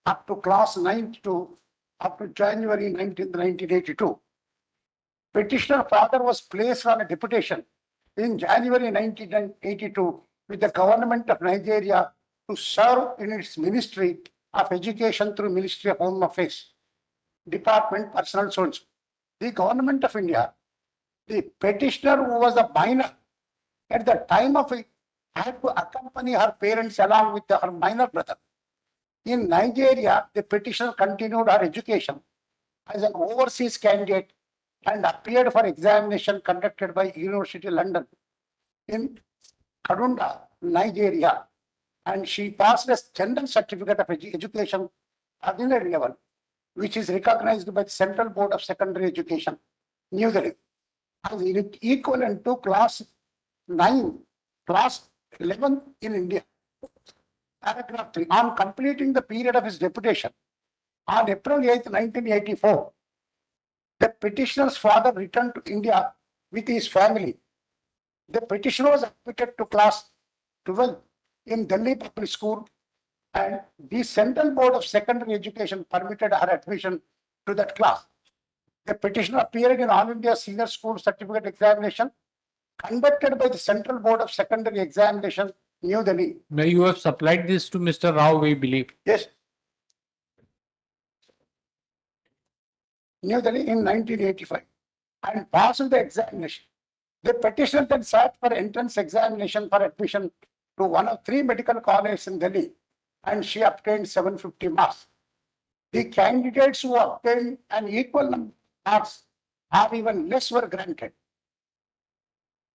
up to class 9th to up to January 19th, 1982. Petitioner father was placed on a deputation in January 1982 with the government of Nigeria to serve in its Ministry of Education through Ministry of Home Affairs, Department Personal Zones. The government of India, the petitioner who was a minor at the time of it, had to accompany her parents along with her minor brother. In Nigeria, the petitioner continued her education as an overseas candidate and appeared for examination conducted by University of London in Kaduna, Nigeria, and she passed a general certificate of education ordinary level, which is recognized by the Central Board of Secondary Education, New Delhi, as equivalent to class 9, class 11 in India. Paragraph 3. On completing the period of his deputation, on April 8, 1984, the petitioner's father returned to India with his family. The petitioner was admitted to class 12 in Delhi Public School, and the Central Board of Secondary Education permitted her admission to that class. The petitioner appeared in All India Senior School Certificate Examination conducted by the Central Board of Secondary Examination, New Delhi. Now you have supplied this to Mr. Rao, we believe. Yes. New Delhi in 1985 and passed the examination. The petitioner then sat for entrance examination for admission to one of 3 medical colleges in Delhi, and she obtained 750 marks. The candidates who obtained an equal number of marks or even less were granted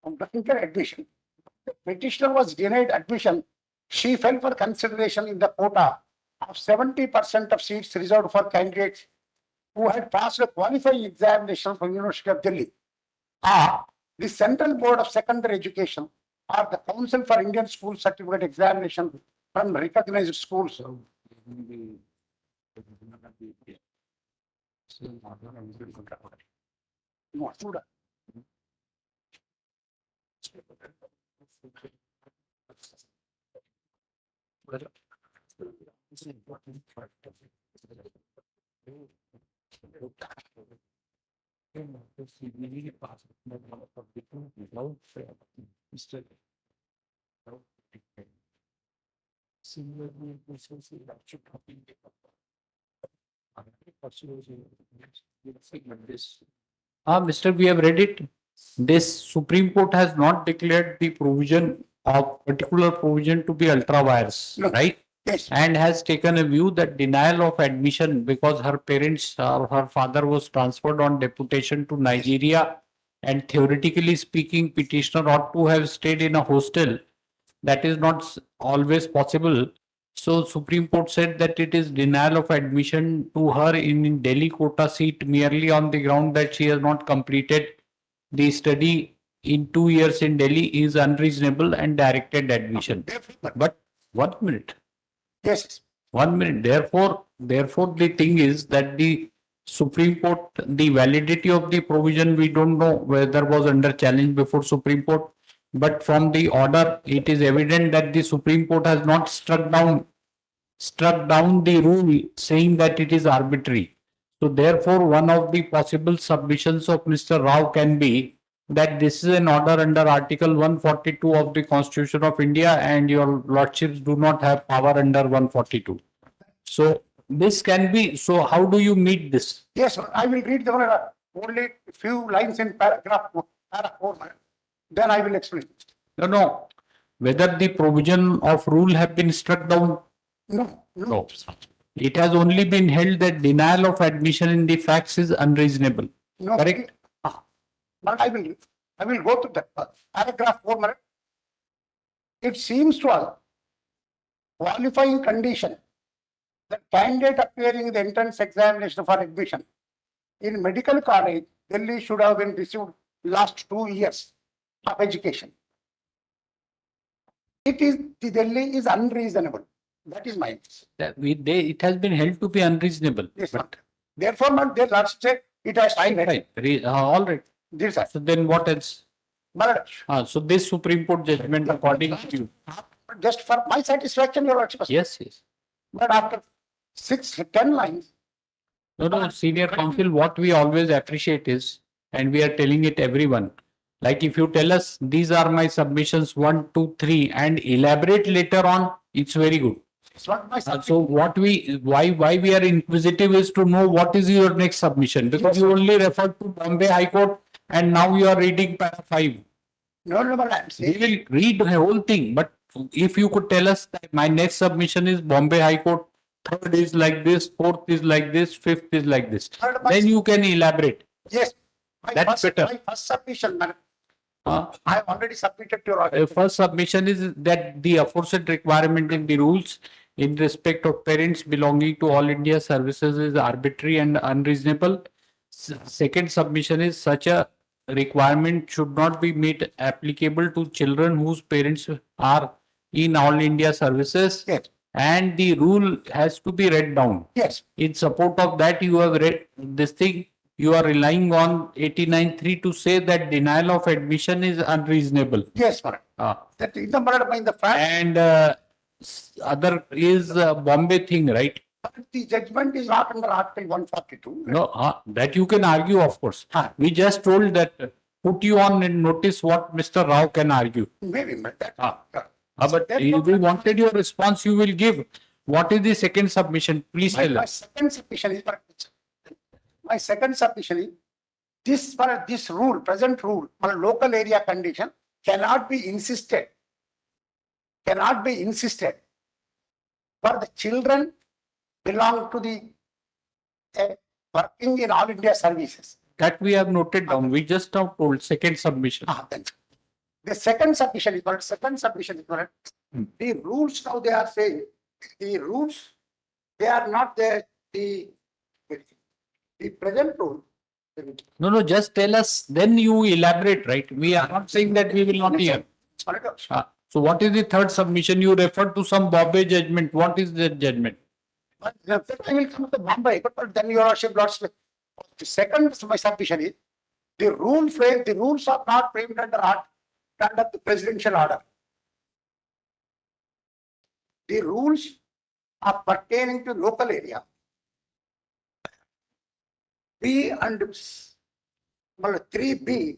admission. The petitioner was denied admission. She fell for consideration in the quota of 70% of seats reserved for candidates who had passed a qualifying examination from University of Delhi, or the Central Board of Secondary Education, or the Council for Indian School Certificate Examination from recognized schools. Mr. We have read it. This Supreme Court has not declared the provision of particular provision to be ultra vires, No. right? Yes. And has taken a view that denial of admission because her parents or her father was transferred on deputation to Nigeria, and theoretically speaking, petitioner ought to have stayed in a hostel. That is not always possible. So Supreme Court said that it is denial of admission to her in Delhi quota seat merely on the ground that she has not completed the study in 2 years in Delhi is unreasonable and directed admission. But 1 minute. Yes. 1 minute. Therefore, the thing is that the Supreme Court, the validity of the provision, we don't know whether was under challenge before Supreme Court. But from the order, it is evident that the Supreme Court has not struck down the rule saying that it is arbitrary. So therefore, one of the possible submissions of Mr. Rao can be that this is an order under Article 142 of the Constitution of India, and your lordships do not have power under 142. So this can be. So how do you meet this? Yes, I will read the only few lines in paragraph 4. Then I will explain. No. Whether the provision of rule have been struck down? No. It has only been held that denial of admission in the facts is unreasonable. No. Correct? But I will go to the paragraph 4. It seems to us qualifying condition that candidate appearing in the entrance examination for admission in medical college Delhi should have been received last 2 years of education. Delhi is unreasonable. That is my it has been held to be unreasonable. Yes, but therefore, not their lordship it has fine. All right. This So then what else? But So this Supreme Court judgment according to you. just for my satisfaction, your lordship. Yes. But after 10 lines. No, senior counsel, what we always appreciate is, and we are telling it everyone, like if you tell us, these are my submissions, 1, 2, 3, and elaborate later on, it's very good. It's not my So why we are inquisitive is to know what is your next submission, because you only referred to Bombay High Court and now you are reading para 5. No, but I'm We saying, will read the whole thing, but if you could tell us that my next submission is Bombay High Court, third is like this, fourth is like this, fifth is like this, then you can elaborate. yes, That's better. my first submission, madam, Uh, I have already submitted to your The order. first submission is that the aforesaid requirement in the rules in respect of parents belonging to All India services is arbitrary and unreasonable. Second submission is such a requirement should not be made applicable to children whose parents are in All India services. Yes, And the rule has to be read down. yes, In support of that, you have read this thing. You are relying on 89.3 to say that denial of admission is unreasonable. yes, madam. That is the madam in the fact, And other is Bombay thing, right? but the judgment is not under Article 142. No, that you can argue, of course. We just told that put you on in notice what Mr. Rao can argue. Maybe, but that. But if we wanted your response, you will give. What is the second submission? Please tell My us. second submission is, my second submission is, this rule, present rule, on local area condition cannot be insisted for the children belong to the working in All India services. That we have noted down. We just now told second submission. Then the second submission is the rules now they are saying, the rules, they are not there, the present rule. No, just tell us. Then you elaborate, right? We are not saying that we will not hear. So what is the third submission? You referred to some Bombay judgment. What is the judgment? But I will come to Bombay, but then your worship, the second my submission is, the rules are not framed under the presidential order. The rules are pertaining to local area. B and 3B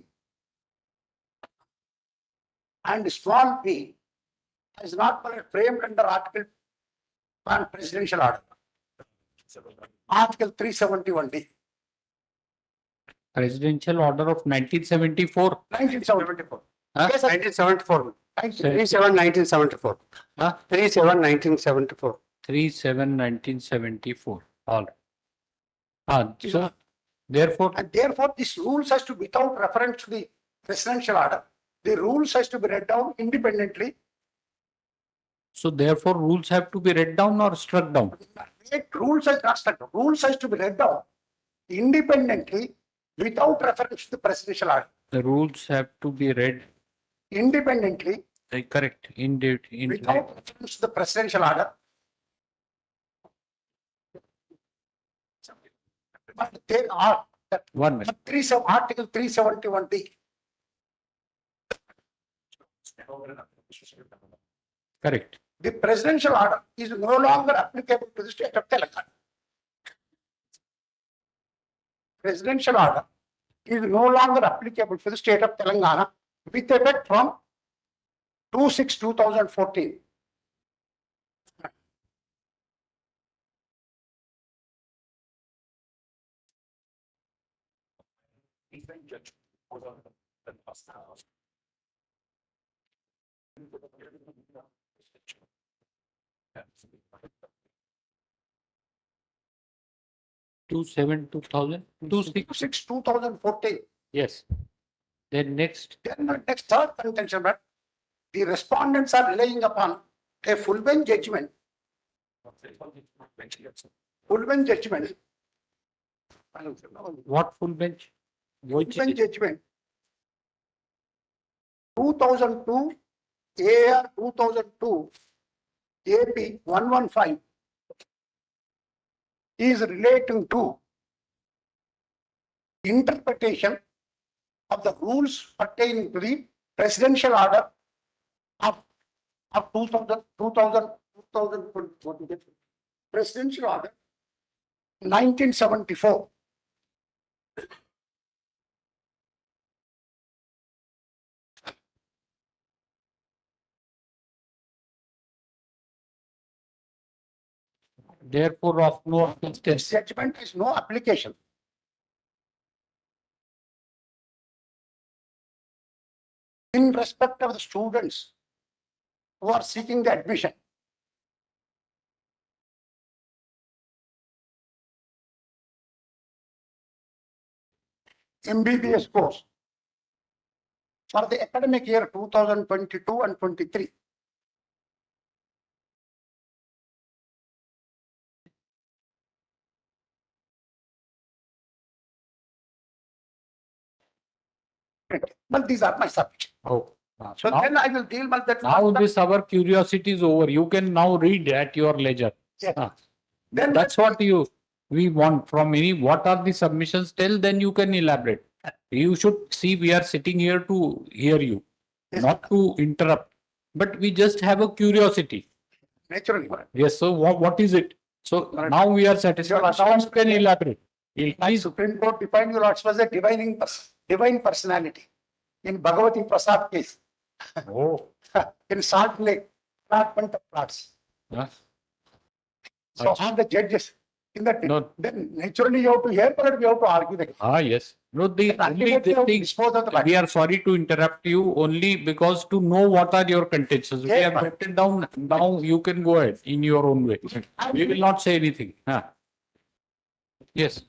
and small p is not framed under Article 1 presidential order. Article 371D. Presidential order of 1974. 1974. Huh? Yes, sir. 1974. 1974. 37 1974. 37 1974. 3/7/1974. All right. So therefore, And therefore, this rules has to, without reference to the presidential order, the rules has to be read down independently. so therefore rules have to be read down or struck down. Rules has not struck down. Rules has to be read down independently without reference to the presidential order. The rules have to be read Independently correct without reference to the presidential order. But there are that 1 minute. Article 371D. Correct. The presidential order is no longer applicable to the state of Telangana. Presidential order is no longer applicable to the state of Telangana with effect from 2/6/2014. Two 2000 2/6/2014. Yes. Then next. Then the next third contention, but the respondents are relying upon a full bench judgment. Full bench judgment. What full bench? Which Full bench judgment. 2002 AR 2002 AP 115 is relating to interpretation of the rules pertaining to the presidential order of 2000, what is it? Presidential Order 1974. Therefore, of no This existence. judgment has no application. In respect of the students who are seeking the admission. MBBS course for the academic year 2022 and 23. But these are my subjects. Oh. So now, then I will deal with that. now this our curiosity is over. You can now read at your leisure. Yes. Ah. Then That's what we want from any. What are the submissions? Tell, then you can elaborate. You should see we are sitting here to hear you, Yes. not to interrupt. But we just have a curiosity. naturally. Yes. So what is it? So Right. now we are satisfied. Your Now you can elaborate. Please. Supreme Court defined you Lords was a divine personality. In Bhagavati Prasad case, Oh. in Salt Lake, allotment of plots. Yeah. So Achha. all the judges in that, No. then naturally you have to hear, but we have to argue the case. Ah, yes. No, the And only ultimately you have to thing, dispose of the matter. we are sorry to interrupt you only because to know what are your contentions. We Yes, have ma'am. written down. Now you can go ahead in your own way. We will not say anything. Yes.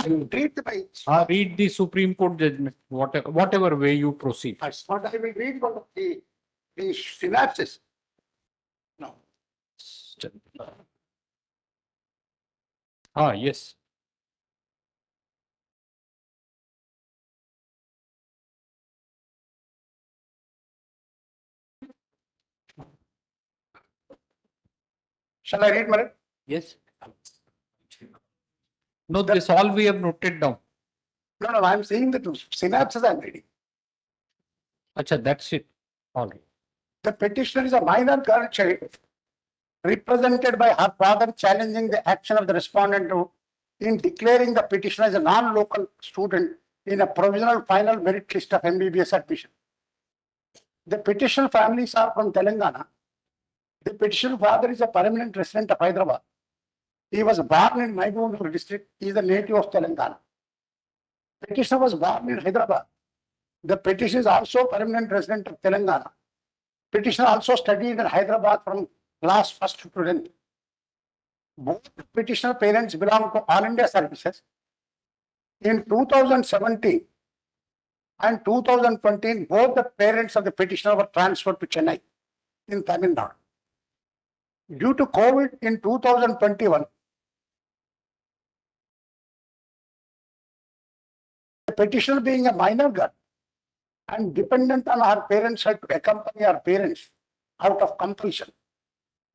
You Treat by, read the Supreme Court judgment, whatever way you proceed. I will read one of the synapses. No. Yes. Shall I read, Madam? Yes. No, this all we have noted down. No, I'm saying the two synapses I'm reading. Acha, that's it. All right. The petitioner is a minor girl child represented by her father challenging the action of the respondent in declaring the petitioner as a non-local student in a provisional final merit list of MBBS admission. The petitioner families are from Telangana. The petitioner father is a permanent resident of Hyderabad. He was born in Mahbubnagar district. He is a native of Telangana. Petitioner was born in Hyderabad. The petitioner is also permanent resident of Telangana. Petitioner also studied in Hyderabad from class 1st to 10th. Both petitioner parents belong to All India Services. In 2017 and 2020, both the parents of the petitioner were transferred to Chennai in Tamil Nadu. Due to COVID in 2021, the petitioner being a minor girl and dependent on her parents had to accompany her parents out of compulsion.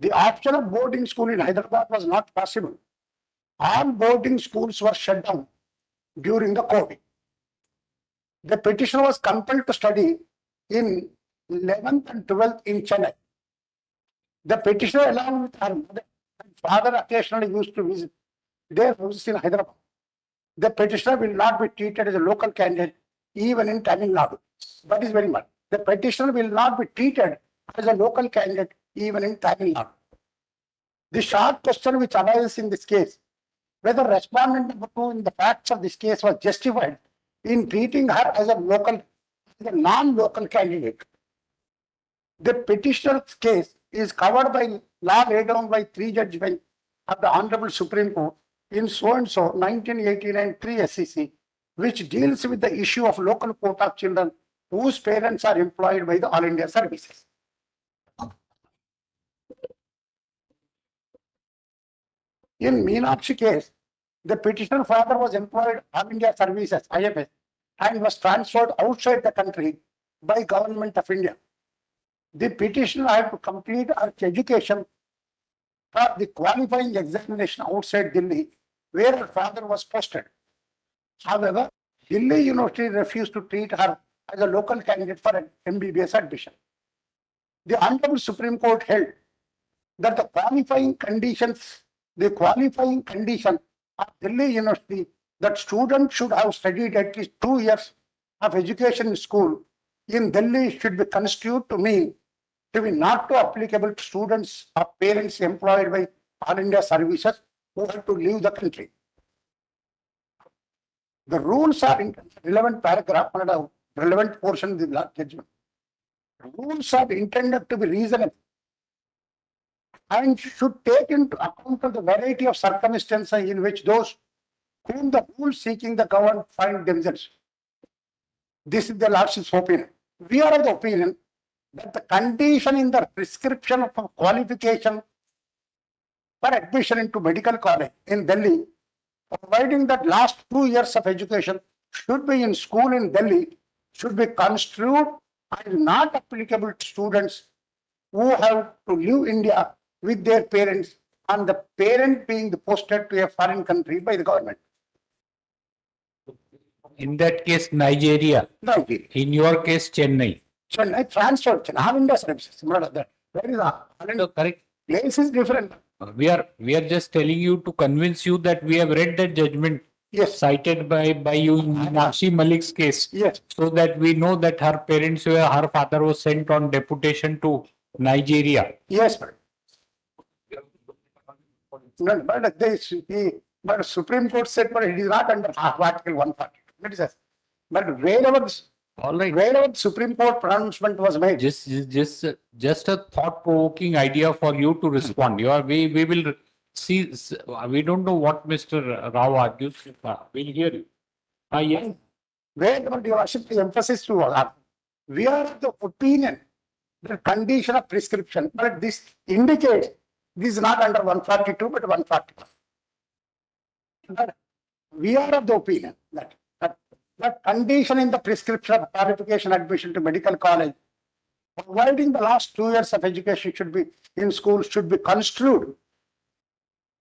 The option of boarding school in Hyderabad was not possible. All boarding schools were shut down during the COVID. The petitioner was compelled to study in 11th and 12th in Chennai. The petitioner, along with her mother and father, occasionally used to visit their houses in Hyderabad. The petitioner will not be treated as a local candidate even in Tamil Nadu. That is very much. The petitioner will not be treated as a local candidate even in Tamil Nadu. The short question which arises in this case, whether respondent number 2 in the facts of this case was justified in treating her as a non-local candidate. The petitioner's case is covered by law laid down by 3-judge bench of the Honorable Supreme Court in so-and-so 1989 3 SCC, which deals with the issue of local quota of children whose parents are employed by the All India Services. In Meenakshi case, the petitioner father was employed All India Services, IFS, and was transferred outside the country by Government of India. The petitioner had to complete her education for the qualifying examination outside Delhi, where her father was posted. However, Delhi University refused to treat her as a local candidate for an MBBS admission. The Honorable Supreme Court held that the qualifying conditions the qualifying condition of Delhi University that students should have studied at least 2 years of education in school in Delhi should be construed to mean to be not to applicable to students or parents employed by All India Services who have to leave the country. The rules are in relevant paragraph and a relevant portion of the law judgment. Rules are intended to be reasonable and should take into account of the variety of circumstances in which those whom the rule seeking the government find themselves. This is the Lordship's opinion. We are of the opinion that the condition in the prescription of qualification for admission into medical college in Delhi, providing that last 2 years of education should be in school in Delhi, should be construed as not applicable to students who have to leave India with their parents and the parent being posted to a foreign country by the government. In that case, Nigeria. Nigeria. In your case, Chennai. Chennai transferred, All India Services, not that. Where is So, correct. place is different. We are just telling you to convince you that we have read that judgment Yes, cited by you in Nakshi Malik's case, yes, so that we know that her parents were, her father was sent on deputation to Nigeria. yes, but. No, but but Supreme Court said, but it is not under Article 142. That is, but wherever, All right. wherever the Supreme Court pronouncement was made, Just a thought-provoking idea for you to respond. We will see. We don't know what Mr. Rao argues. We'll hear you. Yes. wherever your worship the emphasis to we are of the opinion the condition of prescription, but this indicates this is not under 142 but 141. But we are of the opinion that condition in the prescription of qualification admission to medical college, providing the last 2 years of education should be in school, should be construed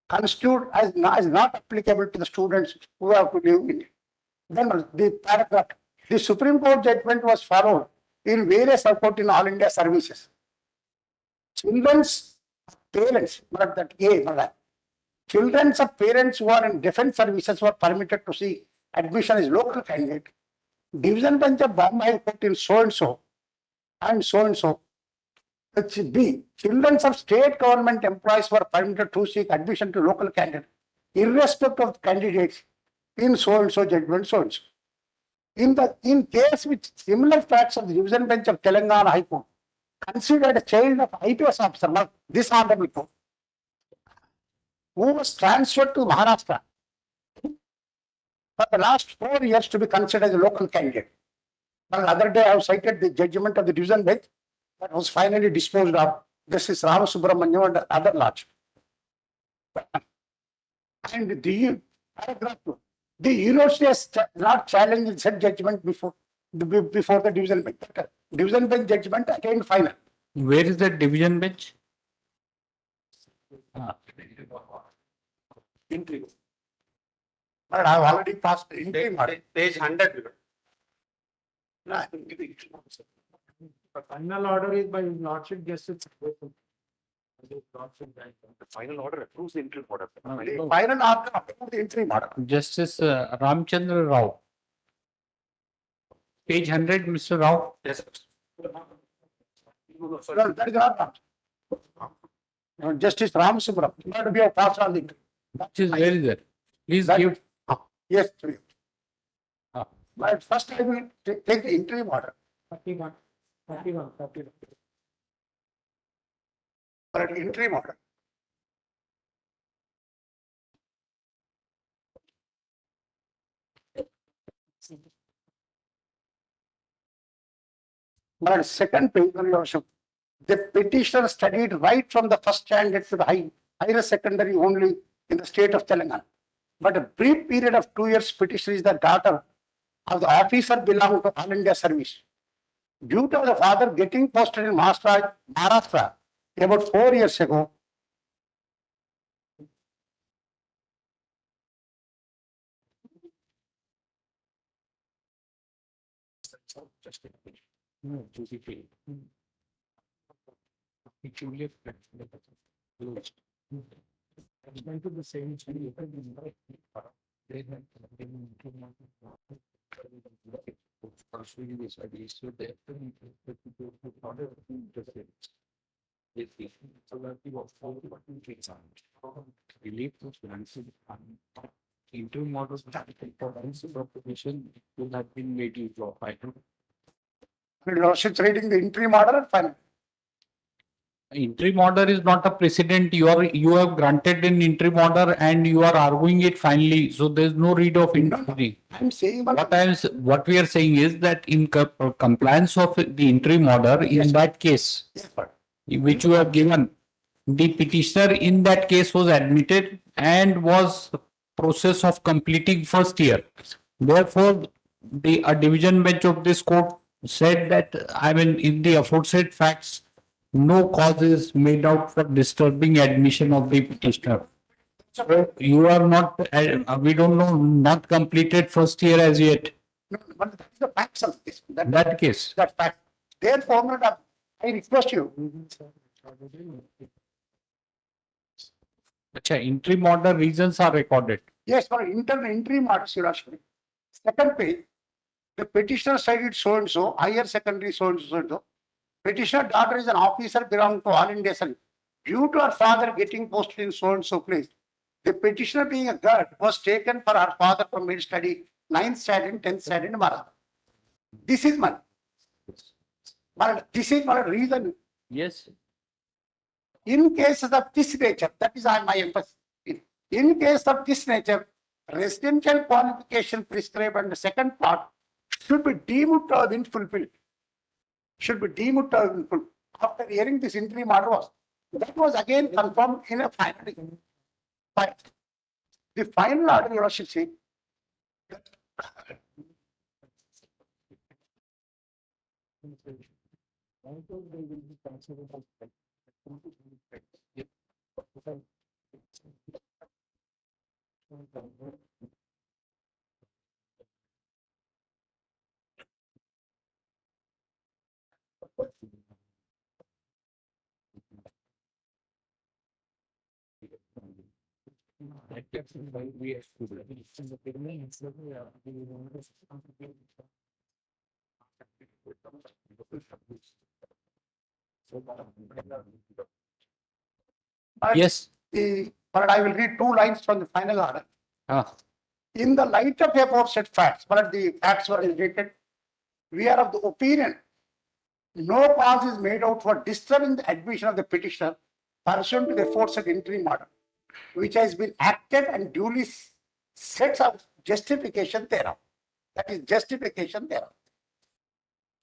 as not applicable to the students who have to live in it. Then the paragraph, the Supreme Court judgment was followed in various support in All India Services. Children's parents, not that A, not that. Children's of parents who are in defense services were permitted to see admission as local candidate. Division bench of Bombay High Court in so and so and so and so. It's B. Children of state government employees were permitted to seek admission to local candidate, irrespective of candidates in so and so judgment, so and so. In case with similar facts of the division bench of Telangana High Court, considered a child of IPS officer, not this honorable court, who was transferred to Maharashtra for the last 4 years to be considered as a local candidate. But the other day I have cited the judgment of the division bench that was finally disposed of. This is Rama Subramaniam and other lodge. And the paragraph 2, the university has not challenged said judgment before the division bench. Division bench judgment again final. Where is that division bench? Entry. But I have already passed the entry model. Page 100. No, The final order is by Lordship Justice. The final order approves the interim order. the final order approved the entry model. Justice Ramchandra Rao. Page 100, Mr. Rao. Yes. No, that is not. Justice Ram Subram, not we have passed on the. Which is, where is that? Please That- give. Yes, to you. Ah. But first I will take the interim order. 31, 31, 31. For an interim order. But second page, Your Worship, the petitioner studied right from the first standard to the higher secondary only in the state of Telangana. But a brief period of 2 years, petitioner is the daughter of the officer belonging to All India Service. Due to the father getting posted in Maharashtra about 4 years ago, It's going to the same. Relief to financial interim models proposition will have been made use of. I don't. Your lordship reading the interim order and final. Interim order is not a precedent. You have granted an interim order and you are arguing it finally. So there is no read of interim. I'm saying, What we are saying is that in compliance of the interim order, Yes. in that case, yes, but which you have given, the petitioner in that case was admitted and was process of completing first year. Therefore, a division bench of this court said that, I mean, in the aforesaid facts, no cause is made out for disturbing admission of the petitioner. So you are not, we don't know, not completed first year as yet. no, but that is the facts of this. That case. That fact. Therefore, madam, I request you, Acha, interim order reasons are recorded. yes, for interim orders, your lordship. Second page, the petitioner cited so and so, higher secondary so and so. Petitioner daughter is an officer belonging to All India Service. Due to her father getting posted in so and so place, the petitioner being a girl was taken for her father from mid study 9th standard, 10th standard in Mara. This is my, this is my reason. Yes. In cases of this nature, that is my emphasis. In case of this nature, residential qualification prescribed under the second part should be deemed to have been fulfilled. Should be deemed to have been fulfilled. After hearing this interim order was, that was again confirmed in a final. The final order, your lordship, say, Yes. but I will read 2 lines from the final order. Ah. In the light of the aforesaid facts, but the facts were indicated, we are of the opinion no cause is made out for disturbing the admission of the petitioner pursuant to the aforesaid interim order, which has been acted and duly sets of justification thereof. That is justification thereof.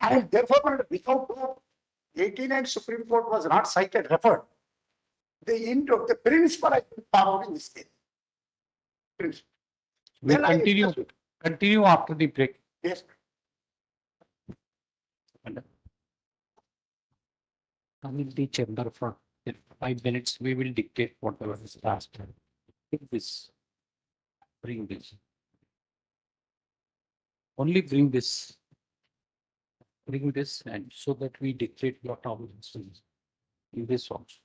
And therefore, without 89 Supreme Court was not cited, referred. The principle I put forward in this case. Principle. We Then I continue, discuss it. continue after the break. Yes. Come in the chamber for 5 minutes. We will dictate whatever is asked. Take this. Bring this. Only bring this. Bring this, and so that we dictate what all this is in this also.